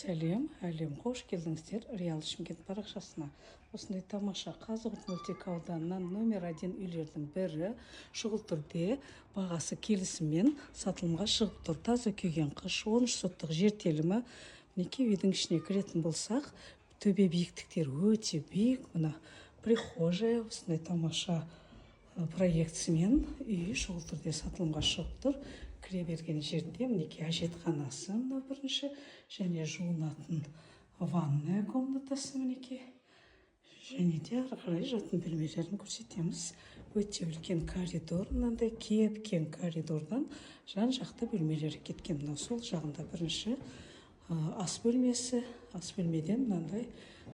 Сәлем, әлем, қош келдіңіздер Реал Шымкент парақшасына. Осындай тамаша Қазығұрт мөлтек ауданынан номер 1 үйлердің бірі шұғыл түрде бағасы келісімен сатылымға шығып тұр. Таза күйген қыш, 13 соттық жер телімі. Мінекей үйдің ішіне кіретін болсақ, төбе биіктіктер өте биік. Мына прихожая осындай тамаша проектісімен үй шұғыл түрде сатылымға шығып тұр. Кіре берген жерде мінекей әжетханасы мына бірінші, және жуынатын ванная комнатасы мінекей. Және де ары қарай жатын бөлмелерін көрсетеміз. Өте үлкен коридор, мынандай кең коридордан жан жақты бөлмелері кеткен. Мынау сол жағында бірінші ас бөлмесі, ас бөлмеден мынандай